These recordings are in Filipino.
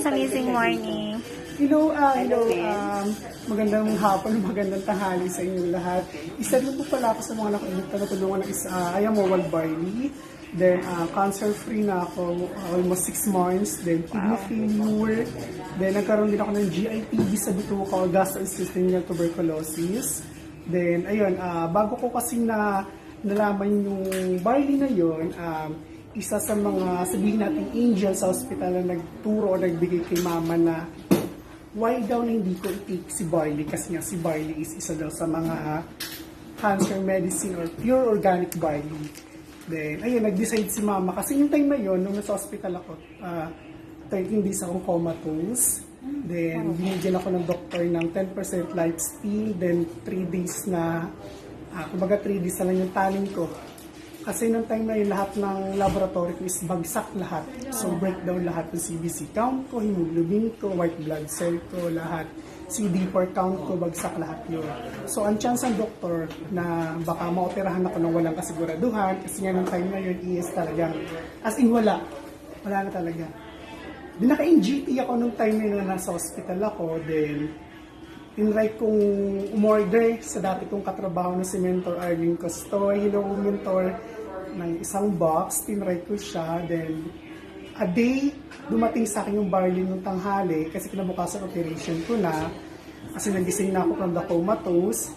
sa Missing Morning. Hello, magandang hapon, magandang tanghali sa inyong lahat. Isa rin po pala ako sa mga natulungan ng I am Mowal Barley. Then, cancer-free na ako, almost 6 months. Then, kidney failure. Then, nagkaroon din ako ng GITB sa bituka o gastrointestinal tuberculosis. Then, ayun, bago ko kasi nalaman yung barley na yun, isa sa mga, sabihin natin, angel sa hospital na nagturo o nagbigay kay mama na why daw na hindi ko i-take si barley kasi nga si barley is isa daw sa mga cancer medicine or pure organic barley. Then, ayun, nag-decide si mama kasi yung time na yun, nung nasa hospital ako, 13 days akong comatose. Then, binigyan ako ng doctor ng 10% lifesteal. Then, 3 days na, kumbaga 3 days na lang yung tanin ko. Kasi nung time na yun, lahat ng laboratory ko is bagsak lahat. So, breakdown lahat ng CBC count ko, hemoglobin ko, white blood cell ko, lahat. CD4 count ko, bagsak lahat yun. So, ang chance ng doktor na baka maoperahan ako ng walang kasiguraduhan, kasi nga nung time na yun is talagang, as in wala. Wala na talaga. Di naka-NGT ako nung time na yun na nasa hospital ako, then, tinry kong umorder sa dati kong katrabaho na si Mentor Arlene Costoy. Hello, Mentor, ng isang box. Tinry ko siya. Then, a day, dumating sa akin yung barley nung tanghali kasi kinabukasan operation ko na. Kasi nagising na ako from the comatose.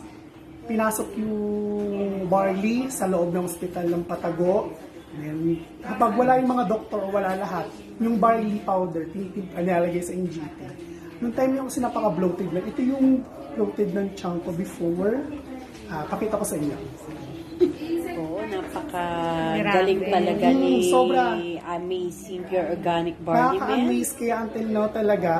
Pinasok yung barley sa loob ng hospital ng Patago. Then, kapag wala yung mga doktor o wala lahat, yung barley powder, nilalagay sa NGT. Noong time yung kasi napaka-bloated lang. Ito yung bloated ng chunk ko before. Pakita ko sa inyo. Oo, napaka-galing talaga ni sobra. Amazing Pure Organic Barley. Nakaka-amaze kaya until now talaga.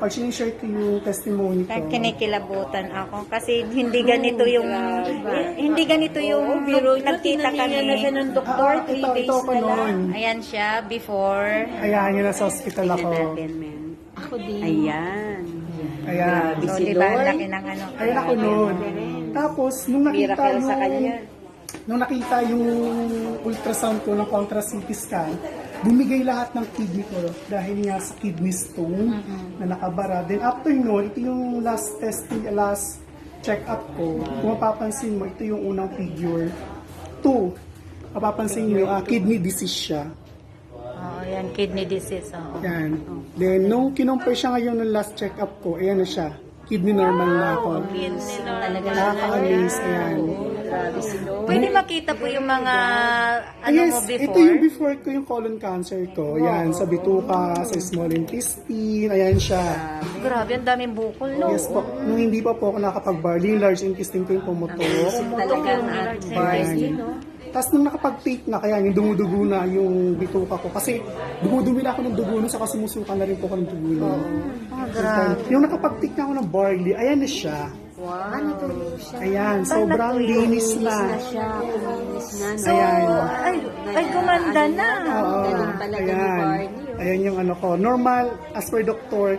Pag sinishare ko yung testimony ko. Kinikilabutan ako kasi hindi ganito yung Biro nyo, nagkita tinangingan na kami. siya ng doktor, 3 ito days ako na lang. noon. Ayan siya before. Ayan, yun nasa hospital Tingnan ako. natin, men. Ako din. Ayan. Ayan. Grabe So, si diba, Lord. laki ng ano. Ayan ako noon. Tapos, nung nakita Miracle sa kanya. Nung nakita yung ultrasound ko ng contra CT scan, bumigay lahat ng kidney ko dahil nga sa kidney stone na nakabara. Then after noon, ito yung last testing, last check-up ko. Kung mapapansin mo, ito yung unang figure. 2, mapapansin nyo, kidney disease siya. Oh, yan, kidney disease. Oh. Yan. Then, nung kinumpare siya ngayon ng last check-up ko, ayan na siya. Kidney normal na ako. Talaga Nakaka-amaze, ayan. Grabe si Lord. Pwede makita po yung mga Yes, mo before. ito yung before ko, yung colon cancer ko. Yan, sa bituka, sa small intestine, ayan siya. Grabe, ang daming bukol, no? Yes po, nung hindi pa po ako nakapag-barley, large intestine ko yung pumutok. Talagang at barley, no? Tapos nung nakapag-take na, kaya yung dumudugo na yung bituka ko. Kasi dumudumi na ako ng dugo nun, saka sumusukan na rin po ako ng dugo nun. Grabe. Yung nakapag-take na ako ng barley, ayan na siya. Wow. Ayan, sobrang linis na. Siya, kuminis na, no? So, ay gumanda na. Oo, Galing talaga ni Barney. Ayan yung ano ko. Normal, as per doctor.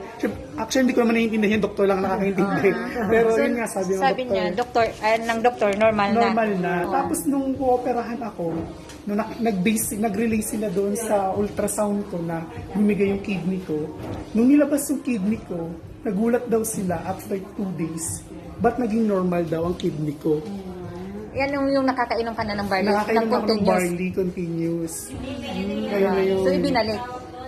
Actually, hindi ko naman naiintindihan. Yung doktor lang nakakaintindi. Pero yun nga, sabi ng Sabi doktor. niya, ng doktor, normal na. Normal na. Tapos nung kuoperahan ako, nung nag-release sila doon sa ultrasound ko na bumigay yung kidney ko. Nung nilabas yung kidney ko, nagulat daw sila after 2 days. Ba't naging normal daw ang kidney ko? Yan yung nakakainom ka na ng barley. Nakakainom ako ng continuous. barley continuous. Kaya na yung... So, ibinalik.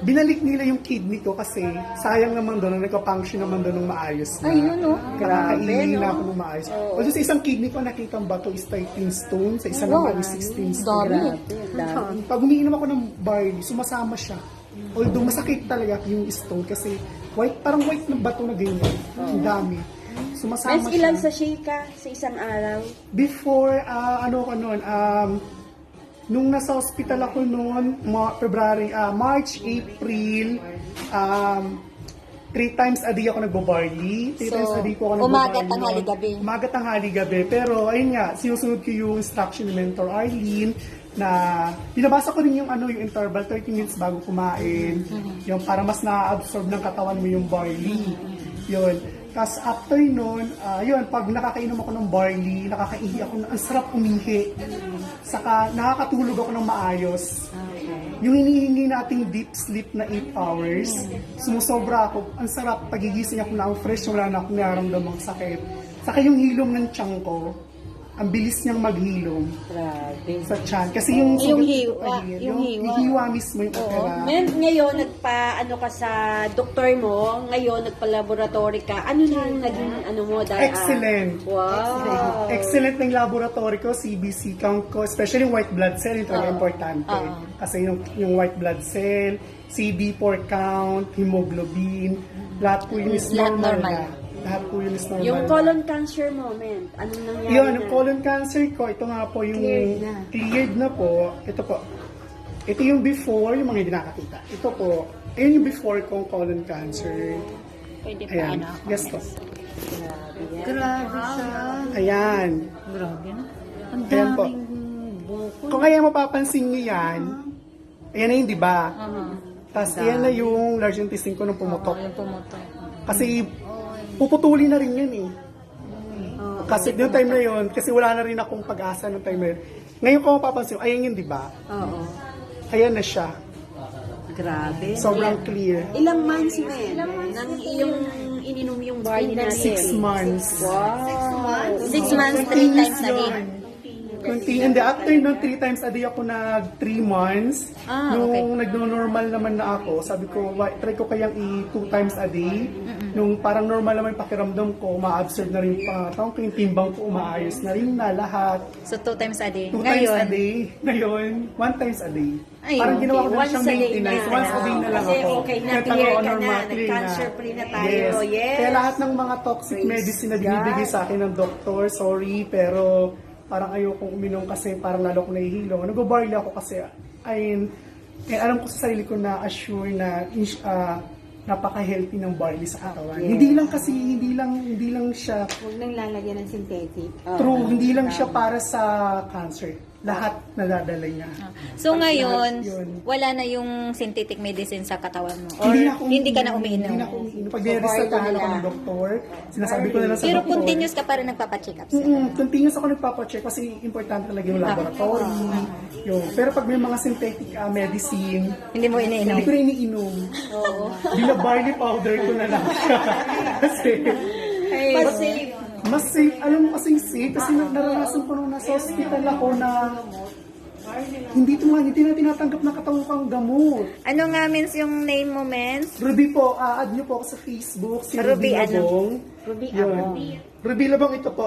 Binalik nila yung kidney ko kasi sayang naman doon, nagka-function naman doon ng maayos na. Ay, yun, no? Kakainin na ako ng maayos. Although sa isang kidney ko, nakita ang bato is 13 stone, sa isa naman is 16 stone. Dami. Pag umiinom ako ng barley, sumasama siya. Although masakit talaga yung stone kasi white, parang white ng bato na ganyan. Ang dami. Sumasama Mas ilan siya. sa shika sa isang araw? Before, nung nasa hospital ako noon, March, April, 3 times a day ako nagbo-barley. 3 times a day po ako nagbo-barley. umaga, tanghali, gabi. Umaga, tanghali, gabi. Pero, ayun nga, sinusunod ko yung instruction ni Mentor Arlene na binabasa ko rin yung interval 30 minutes bago kumain. Yung para mas na-absorb ng katawan mo yung barley. Yun. Tapos after nun, yun, pag nakakainom ako ng barley, nakakaihi ako, ang sarap umihi. Saka nakakatulog ako ng maayos. yung hinihingi nating deep sleep na 8 hours, sumusobra ako. Ang sarap, pagigising ako na ang fresh, wala na akong nararamdamang sakit. Saka yung hilom ng tiyan ko, ang bilis niyang maghilom Grabe. sa tiyan. Kasi yung Yung sugat- hiwa, yung hiwa. mismo yung opera. Ngayon, ano ka sa doktor mo, ngayon, nagpa-laboratory ka. Ano na yung naging, mo? Excellent. Wow. Excellent ng laboratory ko, CBC count ko, especially yung white blood cell, ito ang importante. Kasi yung white blood cell, CD4 count, hemoglobin, lahat po yun is Lahat normal normal. na. Lahat po yun is normal. Yung colon cancer moment, anong nangyari Yun, na? yung colon cancer ko, ito nga po yung cleared na po. Ito po. Ito yung before, yung mga hindi nakakita. Ito po, ayun yung before kong colon cancer. Pwede pa Ayan. ano ako. Yes po. Grabe siya. Ayan. Grabe na. Ang Ayan po. daming buko. Kung kaya mapapansin niyo yan, ayan na yun, di ba? Tapos ayan na yung large intestine ko nung pumutok. Yung pumutok. Kasi puputulin na rin yan eh. Kasi yung time na yun, kasi wala na rin akong pag-asa nung time na yun. Ngayon kung mapapansin, ayan yun, di ba? Oo. Ayan na siya. Grabe. Sobrang clear. Ilang months na yun? Nang iyong ininom yung barley na 6 months. Wow. 6 months, 3 times a day. And after nung 3 times a day ako nag 3 months, nung nagno-normal naman na ako, sabi ko, try ko kayang i 2 times a day. Nung parang normal naman yung pakiramdam ko, ma-absorb na rin parang yung timbang ko, umaayos na rin na lahat. So 2 times a day. 2 times a day. Ngayon, 1 times a day. Ayun. Parang ginawa ko na Once siyang a day maintenance. na. Once a day na lang Kasi ako. okay na, Kaya clear ka parang na, normal, clear nag-cancer-free na tayo. Yes. Kaya lahat ng mga toxic medicine na binibigay sa akin ng doktor, sorry, pero parang ayokong uminom kasi parang lalo ko nahihilo. Nag-barley ako kasi alam ko sa sarili ko na assure na napaka-healthy ng barley sa katawan. Hindi lang siya Huwag nang lalagyan ng synthetic. true, hindi lang siya para sa cancer. Lahat nadadala niya. So ngayon, Yun. wala na yung synthetic medicine sa katawan mo? Or Hindi na ako hindi ka na Hindi na umiinom? ako umiinom. Pag niresettahan ako ng doktor, sinasabi ko na lang sa Pero doktor. continuous ka pa rin nagpapacheck up sa'yo? Continuous ako nagpapacheck kasi importante talaga yung laboratory. Yun. Pero pag may mga synthetic medicine, Hindi mo iniinom? hindi ko na iniinom. Bila barley powder ko na lang siya. kasi, mas safe, alam mo kasing safe kasi naranasan ko nung nasa hospital ako na hindi na tinatanggap na katawukang gamot. Ano nga means yung name mo, Mens? Ruby po, add niyo po ako sa Facebook, si Ruby Ruby ano? Labong. Ruby Yun. Abong. Ruby Labong ito po.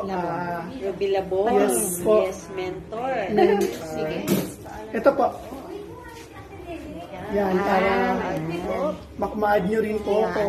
Ruby Labong. Yes po. Yes, mentor. Sige. Ito po. Yan, para ma-add nyo rin po ako.